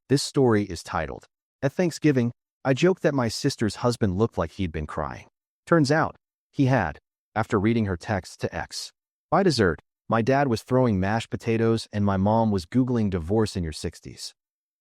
This story is titled, At Thanksgiving, I joked that my sister's husband looked like he'd been crying. Turns out, he had, after reading her text to X. By dessert, my dad was throwing mashed potatoes and my mom was Googling divorce in your 60s.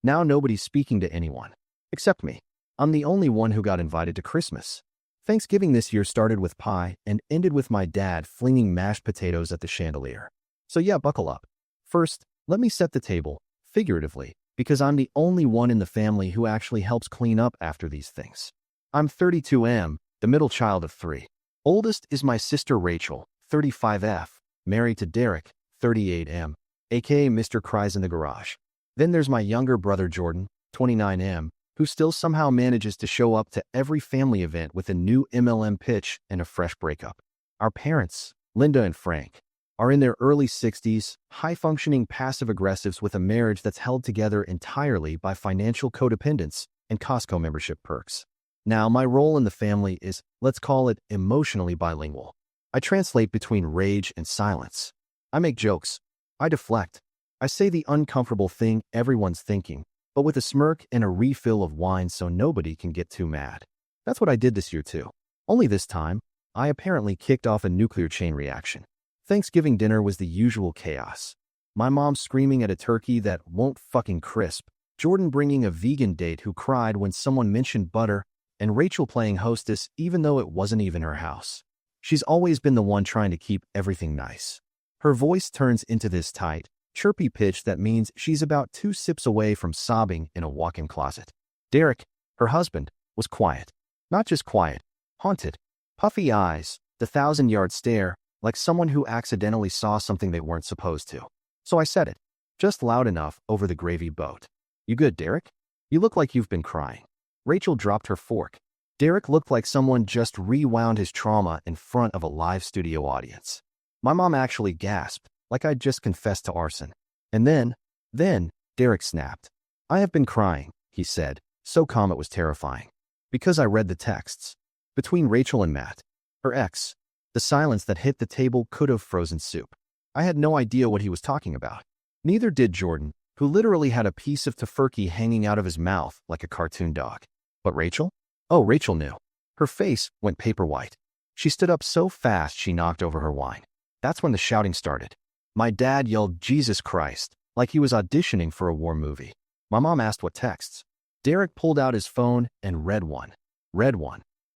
Now nobody's speaking to anyone. Except me. I'm the only one who got invited to Christmas. Thanksgiving this year started with pie and ended with my dad flinging mashed potatoes at the chandelier. So yeah, buckle up. First, let me set the table, figuratively, because I'm the only one in the family who actually helps clean up after these things. I'm 32M, the middle child of 3. Oldest is my sister Rachel, 35F, married to Derek, 38M, aka Mr. Cries in the Garage. Then there's my younger brother Jordan, 29M, who still somehow manages to show up to every family event with a new MLM pitch and a fresh breakup. Our parents, Linda and Frank, are in their early 60s, high-functioning passive-aggressives with a marriage that's held together entirely by financial codependence and Costco membership perks. Now, my role in the family is, let's call it, emotionally bilingual. I translate between rage and silence. I make jokes. I deflect. I say the uncomfortable thing everyone's thinking, but with a smirk and a refill of wine so nobody can get too mad. That's what I did this year too. Only this time, I apparently kicked off a nuclear chain reaction. Thanksgiving dinner was the usual chaos. My mom screaming at a turkey that won't fucking crisp, Jordan bringing a vegan date who cried when someone mentioned butter, and Rachel playing hostess even though it wasn't even her house. She's always been the one trying to keep everything nice. Her voice turns into this tight, chirpy pitch that means she's about 2 sips away from sobbing in a walk-in closet. Derek, her husband, was quiet. Not just quiet, haunted. Puffy eyes, the 1,000-yard stare, like someone who accidentally saw something they weren't supposed to. So I said it, just loud enough over the gravy boat. You good, Derek? You look like you've been crying. Rachel dropped her fork. Derek looked like someone just rewound his trauma in front of a live studio audience. My mom actually gasped, like I'd just confessed to arson. And then, Derek snapped. I have been crying, he said, so calm it was terrifying. Because I read the texts. Between Rachel and Matt, her ex, the silence that hit the table could have frozen soup. I had no idea what he was talking about. Neither did Jordan, who literally had a piece of tofurkey hanging out of his mouth like a cartoon dog. But Rachel? Oh, Rachel knew. Her face went paper white. She stood up so fast she knocked over her wine. That's when the shouting started. My dad yelled, Jesus Christ, like he was auditioning for a war movie. My mom asked what texts. Derek pulled out his phone and read one.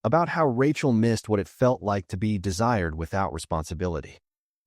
About how Rachel missed what it felt like to be desired without responsibility.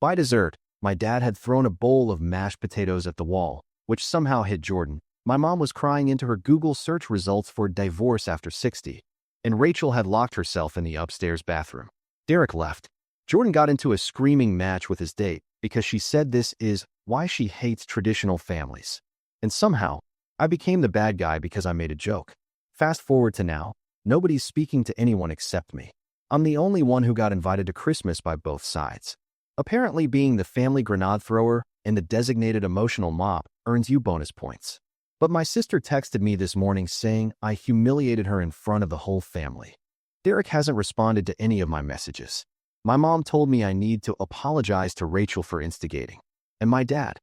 By dessert, my dad had thrown a bowl of mashed potatoes at the wall, which somehow hit Jordan. My mom was crying into her Google search results for divorce after 60, and Rachel had locked herself in the upstairs bathroom. Derek left. Jordan got into a screaming match with his date because she said this is why she hates traditional families. And somehow, I became the bad guy because I made a joke. Fast forward to now. Nobody's speaking to anyone except me. I'm the only one who got invited to Christmas by both sides. Apparently being the family grenade thrower and the designated emotional mop earns you bonus points. But my sister texted me this morning saying I humiliated her in front of the whole family. Derek hasn't responded to any of my messages. My mom told me I need to apologize to Rachel for instigating. And my dad?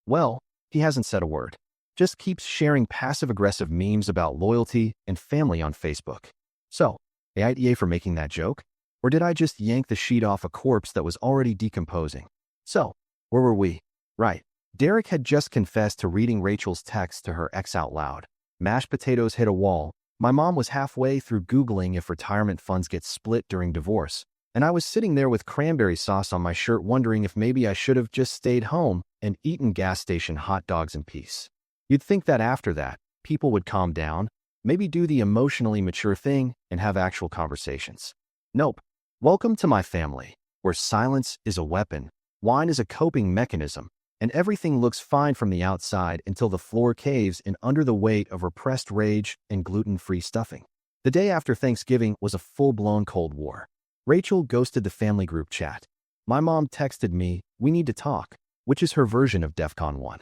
Well, he hasn't said a word. Just keeps sharing passive-aggressive memes about loyalty and family on Facebook. So, AITA for making that joke? Or did I just yank the sheet off a corpse that was already decomposing? So, where were we? Right. Derek had just confessed to reading Rachel's text to her ex out loud. Mashed potatoes hit a wall. My mom was halfway through Googling if retirement funds get split during divorce. And I was sitting there with cranberry sauce on my shirt wondering if maybe I should have just stayed home and eaten gas station hot dogs in peace. You'd think that after that, people would calm down, maybe do the emotionally mature thing, and have actual conversations. Nope. Welcome to my family, where silence is a weapon, wine is a coping mechanism, and everything looks fine from the outside until the floor caves in under the weight of repressed rage and gluten-free stuffing. The day after Thanksgiving was a full-blown Cold War. Rachel ghosted the family group chat. My mom texted me, "We need to talk," which is her version of DEFCON 1.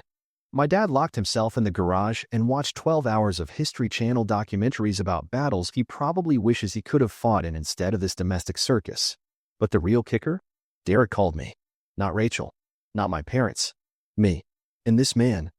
My dad locked himself in the garage and watched 12 hours of History Channel documentaries about battles he probably wishes he could have fought in instead of this domestic circus. But the real kicker? Derek called me. Not Rachel. Not my parents. Me. And this man,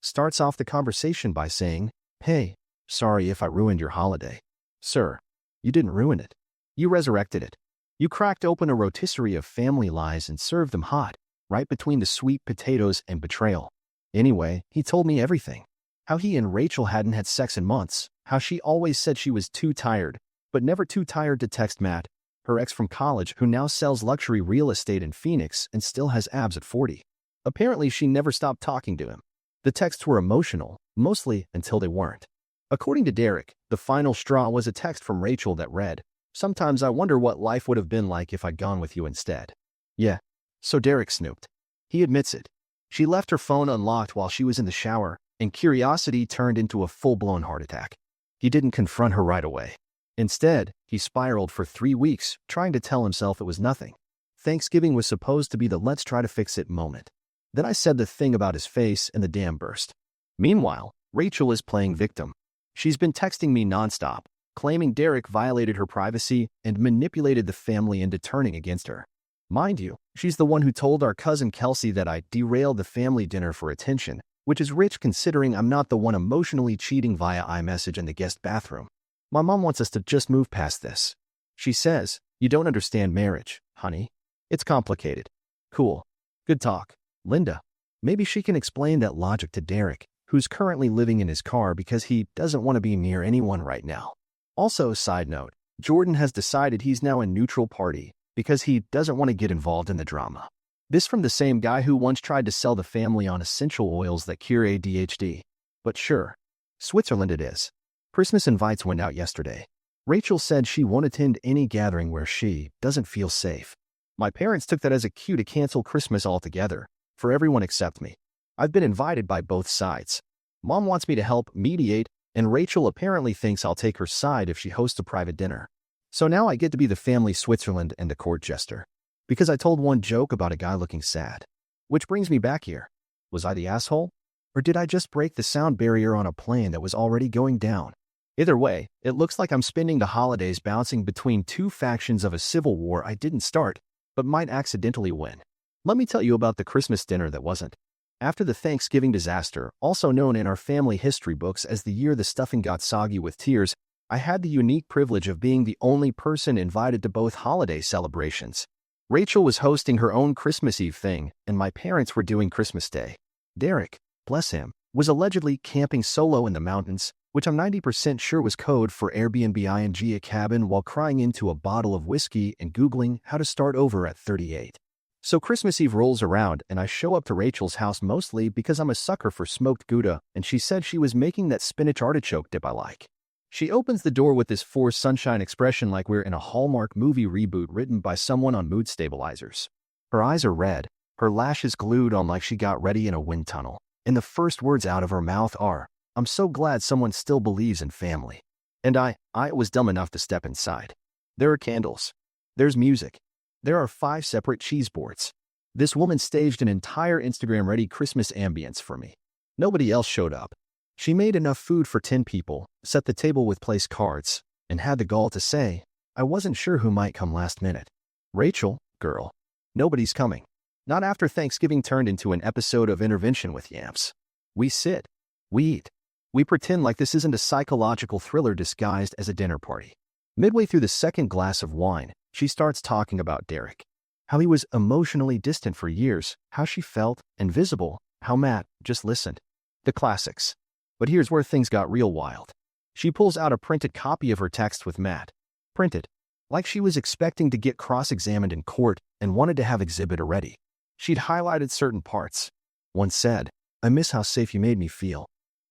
starts off the conversation by saying, "Hey, sorry if I ruined your holiday." Sir, you didn't ruin it. You resurrected it. You cracked open a rotisserie of family lies and served them hot, right between the sweet potatoes and betrayal. Anyway, he told me everything. How he and Rachel hadn't had sex in months, how she always said she was too tired, but never too tired to text Matt, her ex from college who now sells luxury real estate in Phoenix and still has abs at 40. Apparently, she never stopped talking to him. The texts were emotional, mostly until they weren't. According to Derek, the final straw was a text from Rachel that read, "Sometimes I wonder what life would have been like if I'd gone with you instead." Yeah, so Derek snooped. He admits it. She left her phone unlocked while she was in the shower, and curiosity turned into a full-blown heart attack. He didn't confront her right away. Instead, he spiraled for 3 weeks, trying to tell himself it was nothing. Thanksgiving was supposed to be the let's try to fix it moment. Then I said the thing about his face and the dam burst. Meanwhile, Rachel is playing victim. She's been texting me nonstop, claiming Derek violated her privacy and manipulated the family into turning against her. Mind you, she's the one who told our cousin Kelsey that I derailed the family dinner for attention, which is rich considering I'm not the one emotionally cheating via iMessage in the guest bathroom. My mom wants us to just move past this. She says, "You don't understand marriage, honey. It's complicated." Cool. Good talk. Linda. Maybe she can explain that logic to Derek, who's currently living in his car because he doesn't want to be near anyone right now. Also, side note, Jordan has decided he's now a neutral party because he doesn't want to get involved in the drama. This from the same guy who once tried to sell the family on essential oils that cure ADHD. But sure, Switzerland it is. Christmas invites went out yesterday. Rachel said she won't attend any gathering where she doesn't feel safe. My parents took that as a cue to cancel Christmas altogether, for everyone except me. I've been invited by both sides. Mom wants me to help mediate, and Rachel apparently thinks I'll take her side if she hosts a private dinner. So now I get to be the family Switzerland and the court jester. Because I told one joke about a guy looking sad. Which brings me back here. Was I the asshole? Or did I just break the sound barrier on a plane that was already going down? Either way, it looks like I'm spending the holidays bouncing between two factions of a civil war I didn't start, but might accidentally win. Let me tell you about the Christmas dinner that wasn't. After the Thanksgiving disaster, also known in our family history books as the year the stuffing got soggy with tears, I had the unique privilege of being the only person invited to both holiday celebrations. Rachel was hosting her own Christmas Eve thing, and my parents were doing Christmas Day. Derek, bless him, was allegedly camping solo in the mountains, which I'm 90% sure was code for Airbnb a cabin while crying into a bottle of whiskey and Googling how to start over at 38. So Christmas Eve rolls around and I show up to Rachel's house mostly because I'm a sucker for smoked Gouda and she said she was making that spinach artichoke dip I like. She opens the door with this forced sunshine expression like we're in a Hallmark movie reboot written by someone on mood stabilizers. Her eyes are red, her lashes glued on like she got ready in a wind tunnel, and the first words out of her mouth are, "I'm so glad someone still believes in family." And I was dumb enough to step inside. There are candles. There's music. There are 5 separate cheese boards. This woman staged an entire Instagram-ready Christmas ambience for me. Nobody else showed up. She made enough food for 10 people, set the table with place cards, and had the gall to say, "I wasn't sure who might come last minute." Rachel, girl, nobody's coming. Not after Thanksgiving turned into an episode of Intervention with Yams. We sit. We eat. We pretend like this isn't a psychological thriller disguised as a dinner party. Midway through the second glass of wine, she starts talking about Derek. How he was emotionally distant for years, how she felt invisible, how Matt just listened. The classics. But here's where things got real wild. She pulls out a printed copy of her text with Matt. Printed. Like she was expecting to get cross-examined in court and wanted to have exhibit ready. She'd highlighted certain parts. One said, "I miss how safe you made me feel."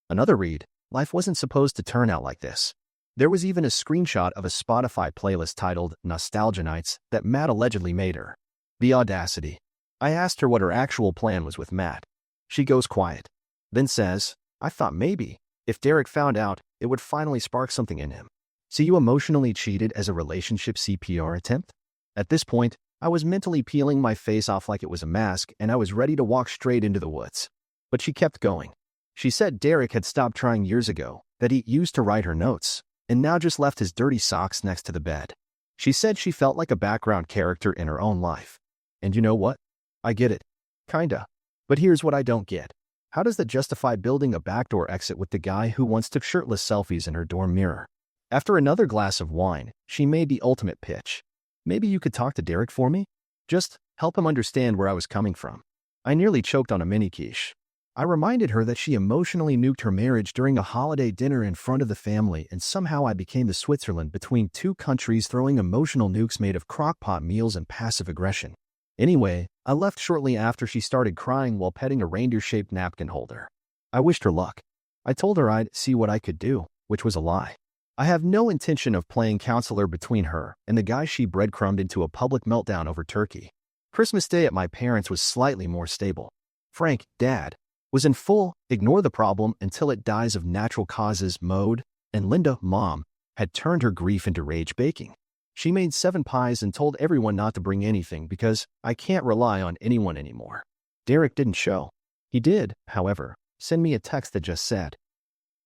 Another read, "Life wasn't supposed to turn out like this." There was even a screenshot of a Spotify playlist titled Nostalgia Nights that Matt allegedly made her. The audacity. I asked her what her actual plan was with Matt. She goes quiet. Then says, "I thought maybe, if Derek found out, it would finally spark something in him." So you emotionally cheated as a relationship CPR attempt? At this point, I was mentally peeling my face off like it was a mask and I was ready to walk straight into the woods. But she kept going. She said Derek had stopped trying years ago, that he used to write her notes, and now just left his dirty socks next to the bed. She said she felt like a background character in her own life. And you know what? I get it. Kinda. But here's what I don't get. How does that justify building a backdoor exit with the guy who once took shirtless selfies in her dorm mirror? After another glass of wine, she made the ultimate pitch. Maybe you could talk to Derek for me? Just help him understand where I was coming from. I nearly choked on a mini quiche. I reminded her that she emotionally nuked her marriage during a holiday dinner in front of the family, and somehow I became the Switzerland between two countries throwing emotional nukes made of crock-pot meals and passive aggression. Anyway, I left shortly after she started crying while petting a reindeer-shaped napkin holder. I wished her luck. I told her I'd see what I could do, which was a lie. I have no intention of playing counselor between her and the guy she breadcrumbed into a public meltdown over turkey. Christmas Day at my parents' was slightly more stable. Frank, Dad, was in full ignore the problem until it dies of natural causes mode, and Linda, Mom, had turned her grief into rage baking. She made 7 pies and told everyone not to bring anything because I can't rely on anyone anymore. Derek didn't show. He did, however, send me a text that just said,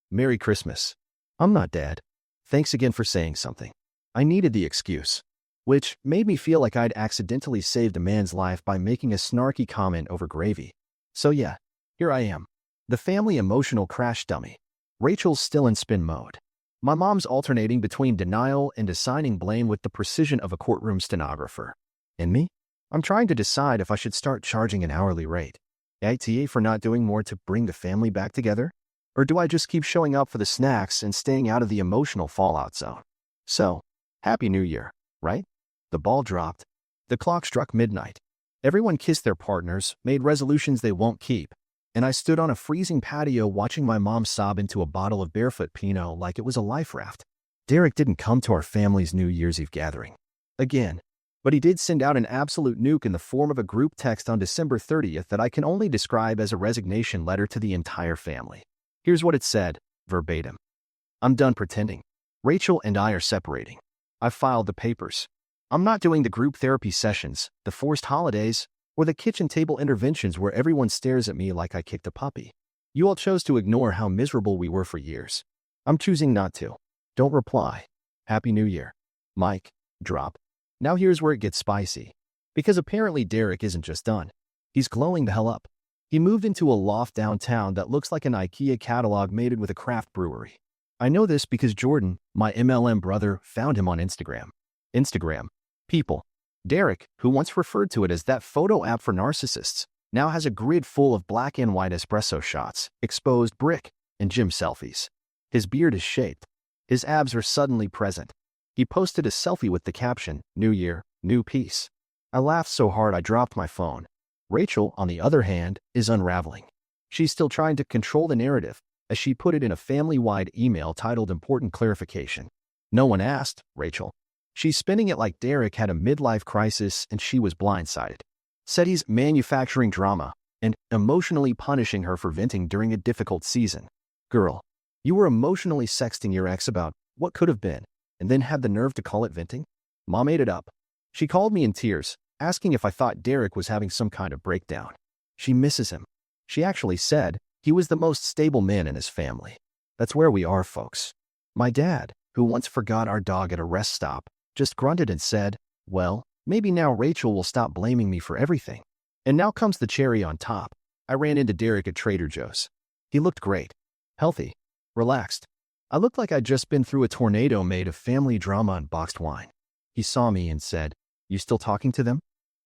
"Merry Christmas. I'm not dead. Thanks again for saying something." I needed the excuse, which made me feel like I'd accidentally saved a man's life by making a snarky comment over gravy. So yeah, here I am. The family emotional crash dummy. Rachel's still in spin mode. My mom's alternating between denial and assigning blame with the precision of a courtroom stenographer. And me? I'm trying to decide if I should start charging an hourly rate. ITA for not doing more to bring the family back together? Or do I just keep showing up for the snacks and staying out of the emotional fallout zone? So, Happy New Year, right? The ball dropped. The clock struck midnight. Everyone kissed their partners, made resolutions they won't keep, and I stood on a freezing patio watching my mom sob into a bottle of barefoot Pinot like it was a life raft. Derek didn't come to our family's New Year's Eve gathering. Again. But he did send out an absolute nuke in the form of a group text on December 30th that I can only describe as a resignation letter to the entire family. Here's what it said, verbatim. "I'm done pretending. Rachel and I are separating. I've filed the papers. I'm not doing the group therapy sessions, the forced holidays, or the kitchen table interventions where everyone stares at me like I kicked a puppy. You all chose to ignore how miserable we were for years. I'm choosing not to. Don't reply. Happy New Year. Mike." Drop. Now here's where it gets spicy. Because apparently Derek isn't just done. He's glowing the hell up. He moved into a loft downtown that looks like an IKEA catalog made with a craft brewery. I know this because Jordan, my MLM brother, found him on Instagram. Instagram. People. Derek, who once referred to it as that photo app for narcissists, now has a grid full of black and white espresso shots, exposed brick, and gym selfies. His beard is shaped. His abs are suddenly present. He posted a selfie with the caption, "New Year, new peace." I laughed so hard I dropped my phone. Rachel, on the other hand, is unraveling. She's still trying to control the narrative, as she put it in a family-wide email titled "Important Clarification." No one asked, Rachel. She's spinning it like Derek had a midlife crisis and she was blindsided. Said he's manufacturing drama and emotionally punishing her for venting during a difficult season. Girl, you were emotionally sexting your ex about what could have been, and then had the nerve to call it venting? Mom ate it up. She called me in tears, asking if I thought Derek was having some kind of breakdown. She misses him. She actually said he was the most stable man in his family. That's where we are, folks. My dad, who once forgot our dog at a rest stop, just grunted and said, "Well, maybe now Rachel will stop blaming me for everything." And now comes the cherry on top. I ran into Derek at Trader Joe's. He looked great. Healthy. Relaxed. I looked like I'd just been through a tornado made of family drama and boxed wine. He saw me and said, "You still talking to them?"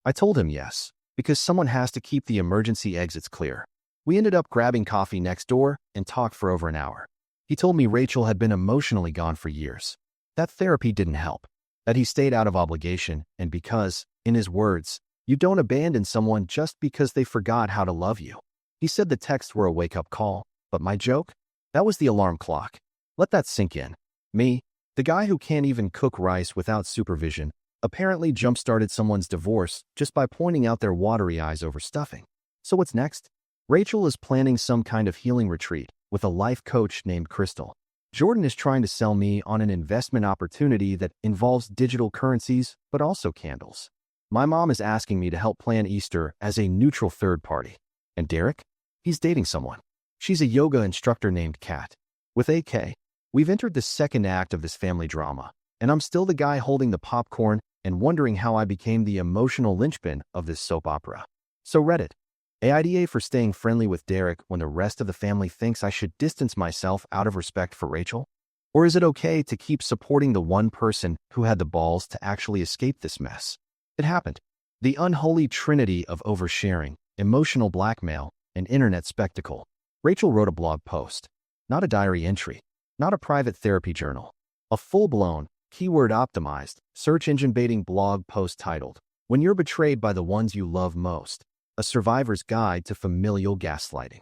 I told him yes, because someone has to keep the emergency exits clear. We ended up grabbing coffee next door and talked for over an hour. He told me Rachel had been emotionally gone for years. That therapy didn't help. That he stayed out of obligation, and because, in his words, you don't abandon someone just because they forgot how to love you. He said the texts were a wake-up call, but my joke? That was the alarm clock. Let that sink in. Me, the guy who can't even cook rice without supervision, apparently jump-started someone's divorce just by pointing out their watery eyes over stuffing. So what's next? Rachel is planning some kind of healing retreat with a life coach named Crystal. Jordan is trying to sell me on an investment opportunity that involves digital currencies, but also candles. My mom is asking me to help plan Easter as a neutral third party. And Derek? He's dating someone. She's a yoga instructor named Kat. With AK, we've entered the second act of this family drama, and I'm still the guy holding the popcorn and wondering how I became the emotional linchpin of this soap opera. So Reddit, AIDA for staying friendly with Derek when the rest of the family thinks I should distance myself out of respect for Rachel? Or is it okay to keep supporting the one person who had the balls to actually escape this mess? It happened. The unholy trinity of oversharing, emotional blackmail, and internet spectacle. Rachel wrote a blog post. Not a diary entry. Not a private therapy journal. A full-blown, keyword-optimized, search engine baiting blog post titled, "When You're Betrayed by the Ones You Love Most, A Survivor's Guide to Familial Gaslighting."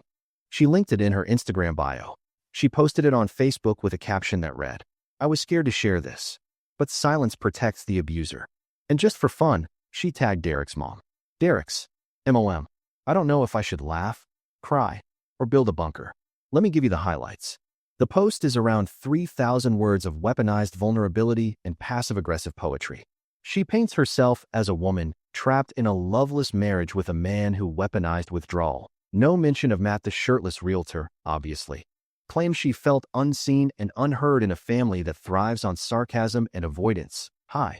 She linked it in her Instagram bio. She posted it on Facebook with a caption that read, "I was scared to share this, but silence protects the abuser." And just for fun, she tagged Derek's mom. Derek's MOM. I don't know if I should laugh, cry, or build a bunker. Let me give you the highlights. The post is around 3,000 words of weaponized vulnerability and passive-aggressive poetry. She paints herself as a woman trapped in a loveless marriage with a man who weaponized withdrawal. No mention of Matt the shirtless realtor, obviously. Claims she felt unseen and unheard in a family that thrives on sarcasm and avoidance. Hi,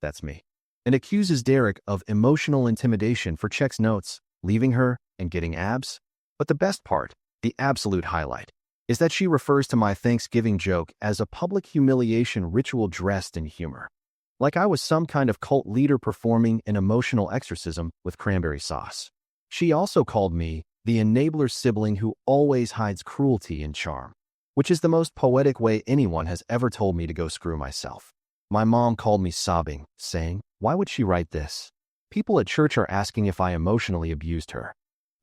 that's me. And accuses Derek of emotional intimidation for checks notes, leaving her, and getting abs. But the best part, the absolute highlight, is that she refers to my Thanksgiving joke as a public humiliation ritual dressed in humor. Like I was some kind of cult leader performing an emotional exorcism with cranberry sauce. She also called me the enabler sibling who always hides cruelty in charm, which is the most poetic way anyone has ever told me to go screw myself. My mom called me sobbing, saying, "Why would she write this? People at church are asking if I emotionally abused her."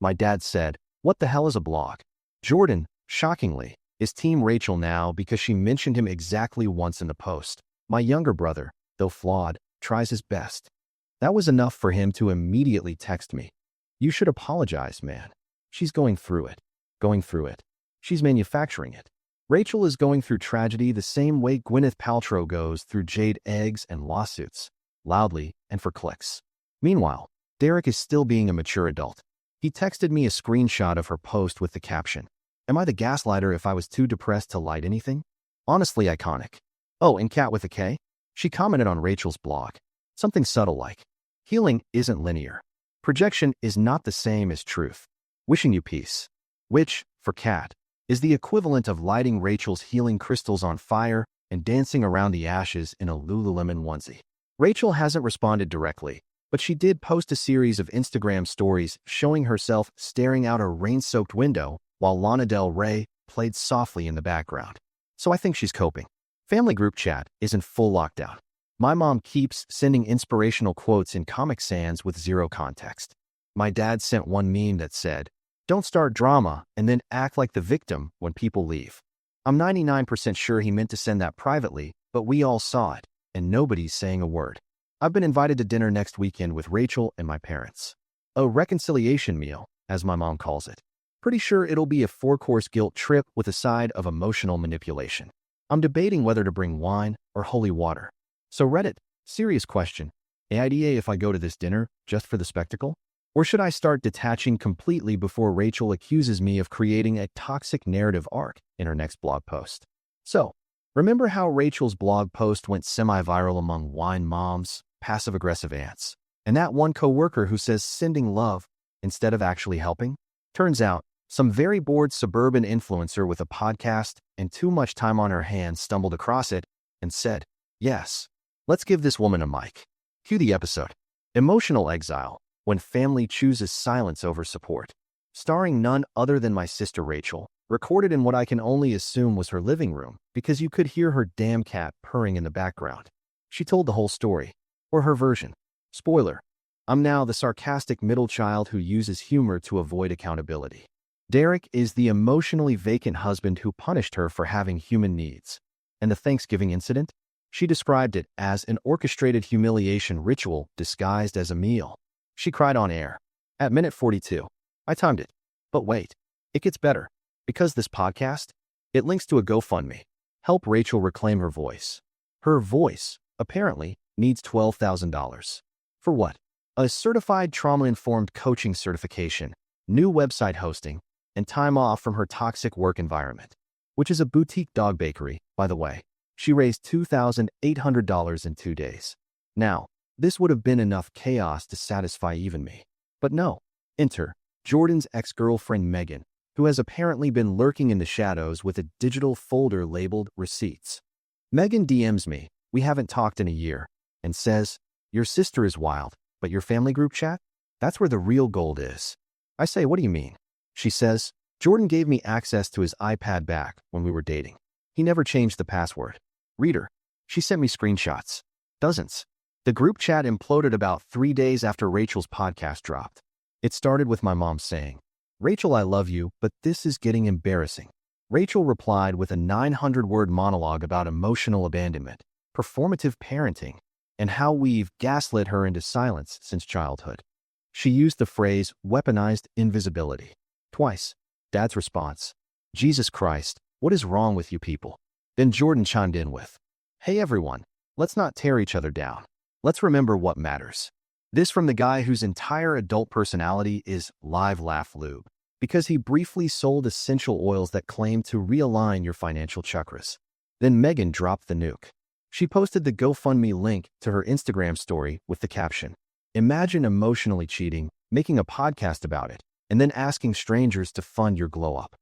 My dad said, "What the hell is a blog?" Jordan, shockingly, is Team Rachel now because she mentioned him exactly once in the post. My younger brother, though flawed, tries his best. That was enough for him to immediately text me. "You should apologize, man. She's going through it. Going through it. She's manufacturing it." Rachel is going through tragedy the same way Gwyneth Paltrow goes through jade eggs and lawsuits, loudly and for clicks. Meanwhile, Derek is still being a mature adult. He texted me a screenshot of her post with the caption, "Am I the gaslighter if I was too depressed to light anything?" Honestly iconic. Oh, and Kat with a K? She commented on Rachel's blog. Something subtle like, "Healing isn't linear. Projection is not the same as truth. Wishing you peace." Which, for Kat, is the equivalent of lighting Rachel's healing crystals on fire and dancing around the ashes in a Lululemon onesie. Rachel hasn't responded directly, but she did post a series of Instagram stories showing herself staring out a rain-soaked window while Lana Del Rey played softly in the background. So I think she's coping. Family group chat is in full lockdown. My mom keeps sending inspirational quotes in Comic Sans with zero context. My dad sent one meme that said, "Don't start drama and then act like the victim when people leave." I'm 99% sure he meant to send that privately, but we all saw it, and nobody's saying a word. I've been invited to dinner next weekend with Rachel and my parents. A reconciliation meal, as my mom calls it. Pretty sure it'll be a 4-course guilt trip with a side of emotional manipulation. I'm debating whether to bring wine or holy water. So Reddit, serious question. AIDA if I go to this dinner just for the spectacle? Or should I start detaching completely before Rachel accuses me of creating a toxic narrative arc in her next blog post? So, remember how Rachel's blog post went semi-viral among wine moms, passive-aggressive aunts, and that one coworker who says sending love instead of actually helping? Turns out, some very bored suburban influencer with a podcast and too much time on her hands stumbled across it and said, "Yes, let's give this woman a mic." Cue the episode. Emotional Exile, when family chooses silence over support. Starring none other than my sister Rachel, recorded in what I can only assume was her living room because you could hear her damn cat purring in the background. She told the whole story, or her version. Spoiler, I'm now the sarcastic middle child who uses humor to avoid accountability. Derek is the emotionally vacant husband who punished her for having human needs. And the Thanksgiving incident? She described it as an orchestrated humiliation ritual disguised as a meal. She cried on air. At minute 42. I timed it. But wait, it gets better. Because this podcast, it links to a GoFundMe. Help Rachel reclaim her voice. Her voice, apparently, needs $12,000. For what? A certified trauma-informed coaching certification, new website hosting, and time off from her toxic work environment, which is a boutique dog bakery, by the way. She raised $2,800 in 2 days. Now, this would have been enough chaos to satisfy even me. But no. Enter Jordan's ex-girlfriend Megan, who has apparently been lurking in the shadows with a digital folder labeled Receipts. Megan DMs me, we haven't talked in a year, and says, "Your sister is wild, but your family group chat? That's where the real gold is." I say, "What do you mean?" She says, "Jordan gave me access to his iPad back when we were dating. He never changed the password." Reader, she sent me screenshots. Dozens. The group chat imploded about 3 days after Rachel's podcast dropped. It started with my mom saying, "Rachel, I love you, but this is getting embarrassing." Rachel replied with a 900-word monologue about emotional abandonment, performative parenting, and how we've gaslit her into silence since childhood. She used the phrase weaponized invisibility twice. Dad's response, "Jesus Christ, what is wrong with you people?" Then Jordan chimed in with, "Hey everyone, let's not tear each other down. Let's remember what matters." This from the guy whose entire adult personality is live laugh lube, because he briefly sold essential oils that claim to realign your financial chakras. Then Megan dropped the nuke. She posted the GoFundMe link to her Instagram story with the caption, "Imagine emotionally cheating, making a podcast about it, and then asking strangers to fund your glow up."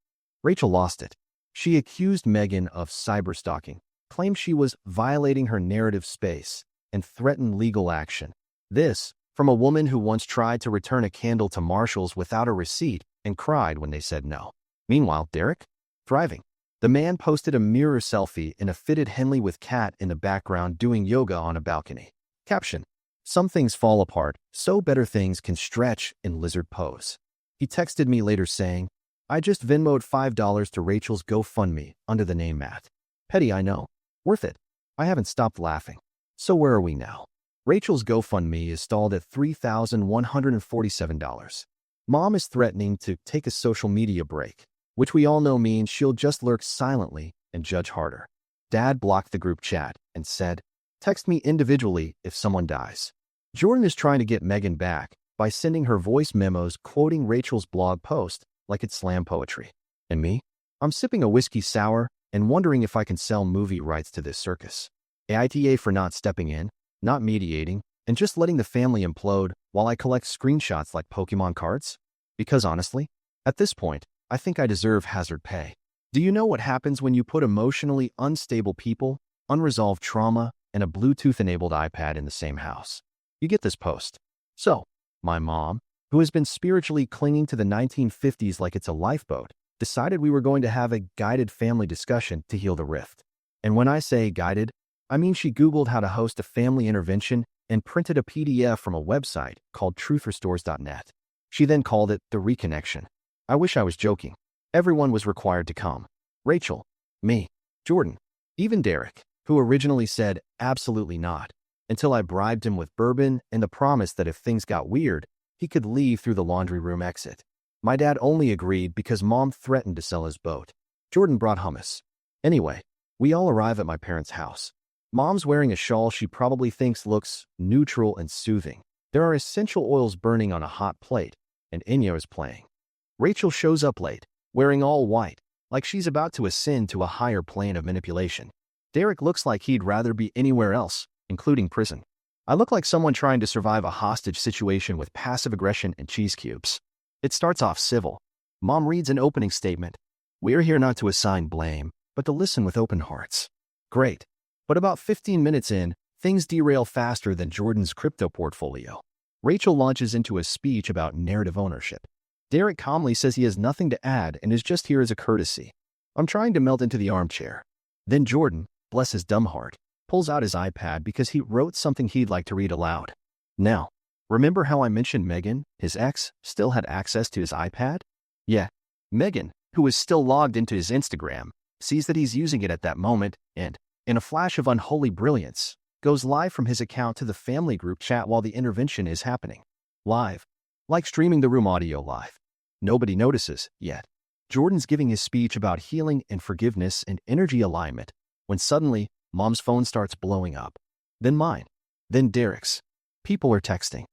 Rachel lost it. She accused Megan of cyberstalking, claimed she was violating her narrative space, and threatened legal action. This, from a woman who once tried to return a candle to Marshall's without a receipt and cried when they said no. Meanwhile, Derek? Thriving. The man posted a mirror selfie in a fitted Henley with cat in the background doing yoga on a balcony. Caption, "Some things fall apart, so better things can stretch in lizard pose." He texted me later saying, "I just Venmo'd $5 to Rachel's GoFundMe under the name Matt. Petty, I know. Worth it. I haven't stopped laughing." So where are we now? Rachel's GoFundMe is stalled at $3,147. Mom is threatening to take a social media break, which we all know means she'll just lurk silently and judge harder. Dad blocked the group chat and said, "Text me individually if someone dies." Jordan is trying to get Megan back by sending her voice memos quoting Rachel's blog post like it's slam poetry. And me? I'm sipping a whiskey sour and wondering if I can sell movie rights to this circus. AITA for not stepping in, not mediating, and just letting the family implode while I collect screenshots like Pokemon cards? Because honestly, at this point, I think I deserve hazard pay. Do you know what happens when you put emotionally unstable people, unresolved trauma, and a Bluetooth-enabled iPad in the same house? You get this post. So, my mom, who has been spiritually clinging to the 1950s like it's a lifeboat, decided we were going to have a guided family discussion to heal the rift. And when I say guided, I mean she Googled how to host a family intervention and printed a PDF from a website called truthrestores.net. She then called it the Reconnection. I wish I was joking. Everyone was required to come. Rachel, me, Jordan, even Derek, who originally said absolutely not, until I bribed him with bourbon and the promise that if things got weird, he could leave through the laundry room exit. My dad only agreed because Mom threatened to sell his boat. Jordan brought hummus. Anyway, we all arrive at my parents' house. Mom's wearing a shawl she probably thinks looks neutral and soothing. There are essential oils burning on a hot plate, and Enya is playing. Rachel shows up late, wearing all white, like she's about to ascend to a higher plane of manipulation. Derek looks like he'd rather be anywhere else, including prison. I look like someone trying to survive a hostage situation with passive aggression and cheese cubes. It starts off civil. Mom reads an opening statement. "We're here not to assign blame, but to listen with open hearts." Great. But about 15 minutes in, things derail faster than Jordan's crypto portfolio. Rachel launches into a speech about narrative ownership. Derek calmly says he has nothing to add and is just here as a courtesy. I'm trying to melt into the armchair. Then Jordan, bless his dumb heart, pulls out his iPad because he wrote something he'd like to read aloud. Now, remember how I mentioned Megan, his ex, still had access to his iPad? Yeah, Megan, who is still logged into his Instagram, sees that he's using it at that moment and, in a flash of unholy brilliance, goes live from his account to the family group chat while the intervention is happening. Live. Like streaming the room audio live. Nobody notices, yet. Jordan's giving his speech about healing and forgiveness and energy alignment, when suddenly, Mom's phone starts blowing up. Then mine. Then Derek's. People are texting.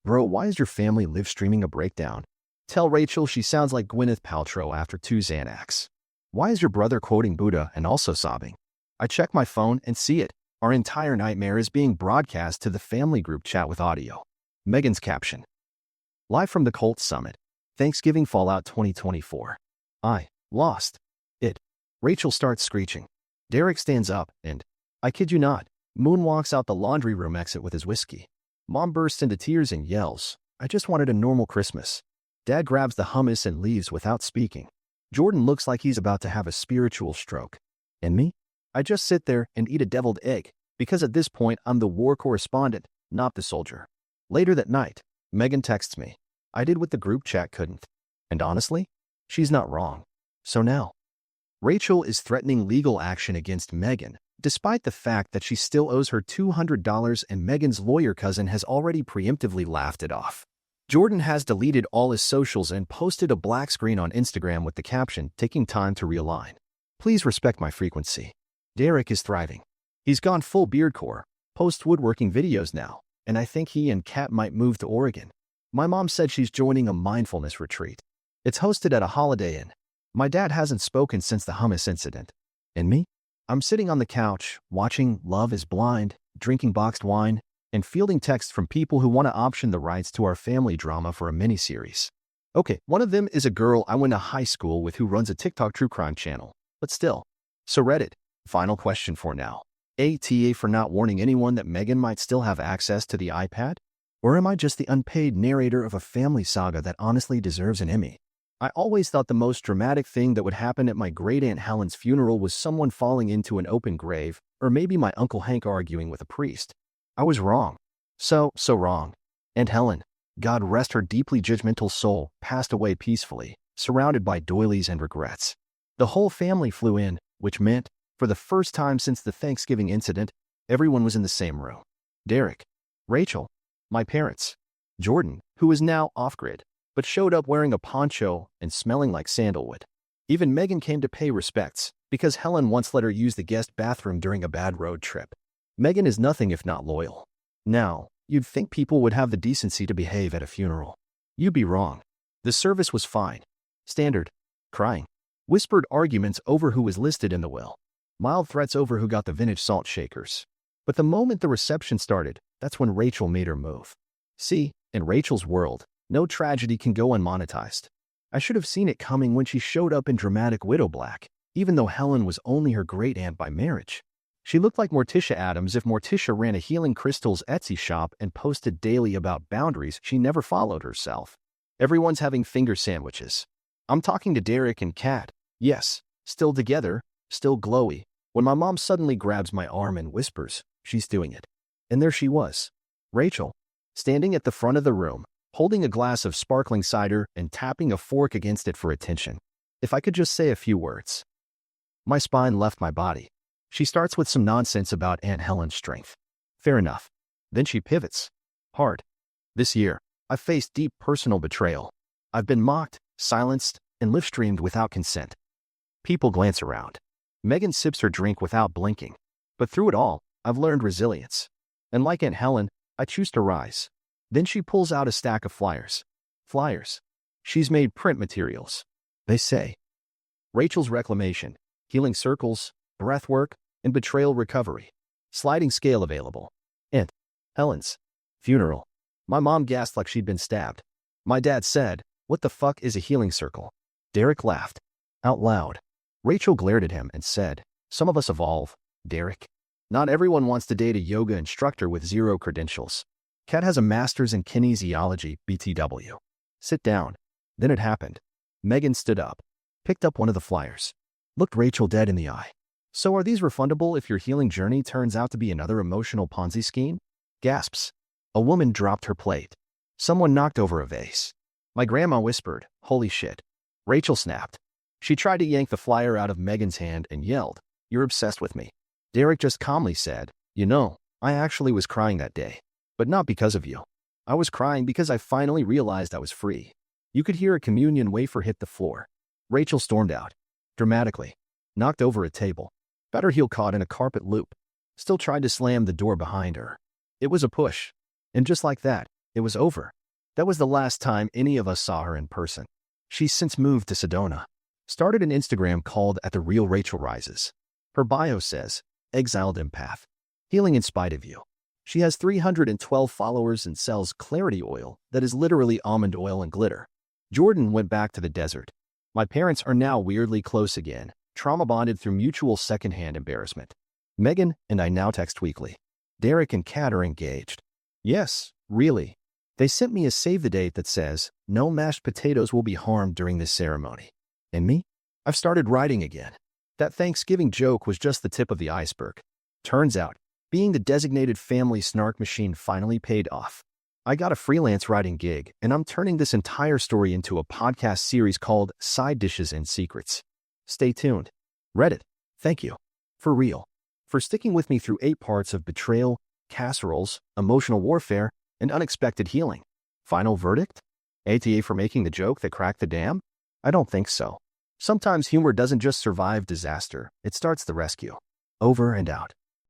"Bro, why is your family live streaming a breakdown? Tell Rachel she sounds like Gwyneth Paltrow after 2 Xanax. Why is your brother quoting Buddha and also sobbing?" I check my phone and see it. Our entire nightmare is being broadcast to the family group chat with audio. Megan's caption. Live from the Cult Summit. Thanksgiving Fallout 2024. I lost it. Rachel starts screeching. Derek stands up and, I kid you not, moonwalks out the laundry room exit with his whiskey. Mom bursts into tears and yells, I just wanted a normal Christmas. Dad grabs the hummus and leaves without speaking. Jordan looks like he's about to have a spiritual stroke. And me? I just sit there and eat a deviled egg, because at this point I'm the war correspondent, not the soldier. Later that night, Megan texts me. I did what the group chat couldn't. And honestly, she's not wrong. So now, Rachel is threatening legal action against Megan, despite the fact that she still owes her $200 and Megan's lawyer cousin has already preemptively laughed it off. Jordan has deleted all his socials and posted a black screen on Instagram with the caption, taking time to realign. Please respect my frequency. Derek is thriving. He's gone full beardcore, posts woodworking videos now, and I think he and Kat might move to Oregon. My mom said she's joining a mindfulness retreat. It's hosted at a Holiday Inn. My dad hasn't spoken since the hummus incident. And me? I'm sitting on the couch, watching Love is Blind, drinking boxed wine, and fielding texts from people who want to option the rights to our family drama for a miniseries. Okay, one of them is a girl I went to high school with who runs a TikTok true crime channel, but still. So Reddit, final question for now. ATA for not warning anyone that Megan might still have access to the iPad? Or am I just the unpaid narrator of a family saga that honestly deserves an Emmy? I always thought the most dramatic thing that would happen at my great-aunt Helen's funeral was someone falling into an open grave, or maybe my Uncle Hank arguing with a priest. I was wrong. So wrong. Aunt Helen, God rest her deeply judgmental soul, passed away peacefully, surrounded by doilies and regrets. The whole family flew in, which meant, for the first time since the Thanksgiving incident, everyone was in the same room. Derek, Rachel, my parents, Jordan, who is now off-grid, but showed up wearing a poncho and smelling like sandalwood. Even Megan came to pay respects, because Helen once let her use the guest bathroom during a bad road trip. Megan is nothing if not loyal. Now, you'd think people would have the decency to behave at a funeral. You'd be wrong. The service was fine. Standard. Crying. Whispered arguments over who was listed in the will. Mild threats over who got the vintage salt shakers. But the moment the reception started, that's when Rachel made her move. See, in Rachel's world, no tragedy can go unmonetized. I should have seen it coming when she showed up in dramatic widow black, even though Helen was only her great-aunt by marriage. She looked like Morticia Adams if Morticia ran a Healing Crystals Etsy shop and posted daily about boundaries she never followed herself. Everyone's having finger sandwiches. I'm talking to Derek and Kat. Yes, still together, still glowy, when my mom suddenly grabs my arm and whispers, she's doing it. And there she was. Rachel, standing at the front of the room, holding a glass of sparkling cider and tapping a fork against it for attention. If I could just say a few words. My spine left my body. She starts with some nonsense about Aunt Helen's strength. Fair enough. Then she pivots. Hard. This year, I've faced deep personal betrayal. I've been mocked, silenced, and livestreamed without consent. People glance around. Megan sips her drink without blinking. But through it all, I've learned resilience. And like Aunt Helen, I choose to rise. Then she pulls out a stack of flyers. Flyers. She's made print materials. They say. Rachel's reclamation, healing circles, breathwork, and betrayal recovery. Sliding scale available. And Helen's funeral. My mom gasped like she'd been stabbed. My dad said, "What the fuck is a healing circle?" Derek laughed. Out loud. Rachel glared at him and said, "Some of us evolve, Derek. Not everyone wants to date a yoga instructor with 0 credentials. Kat has a master's in kinesiology, BTW. Sit down." Then it happened. Megan stood up, picked up one of the flyers, looked Rachel dead in the eye. "So are these refundable if your healing journey turns out to be another emotional Ponzi scheme?" Gasps. A woman dropped her plate. Someone knocked over a vase. My grandma whispered, "Holy shit." Rachel snapped. She tried to yank the flyer out of Megan's hand and yelled, "You're obsessed with me." Derek just calmly said, "You know, I actually was crying that day. But not because of you. I was crying because I finally realized I was free." You could hear a communion wafer hit the floor. Rachel stormed out. Dramatically. Knocked over a table. Got her heel caught in a carpet loop. Still tried to slam the door behind her. It was a push. And just like that, it was over. That was the last time any of us saw her in person. She's since moved to Sedona. Started an Instagram called At The Real Rachel Rises. Her bio says, "Exiled empath. Healing in spite of you." She has 312 followers and sells clarity oil that is literally almond oil and glitter. Jordan went back to the desert. My parents are now weirdly close again, trauma bonded through mutual secondhand embarrassment. Megan and I now text weekly. Derek and Kat are engaged. Yes, really. They sent me a save the date that says, no mashed potatoes will be harmed during this ceremony. And me? I've started writing again. That Thanksgiving joke was just the tip of the iceberg. Turns out, being the designated family snark machine finally paid off. I got a freelance writing gig, and I'm turning this entire story into a podcast series called Side Dishes and Secrets. Stay tuned. Reddit, thank you. For real. For sticking with me through 8 parts of betrayal, casseroles, emotional warfare, and unexpected healing. Final verdict? ATA for making the joke that cracked the dam? I don't think so. Sometimes humor doesn't just survive disaster, it starts the rescue. Over and out.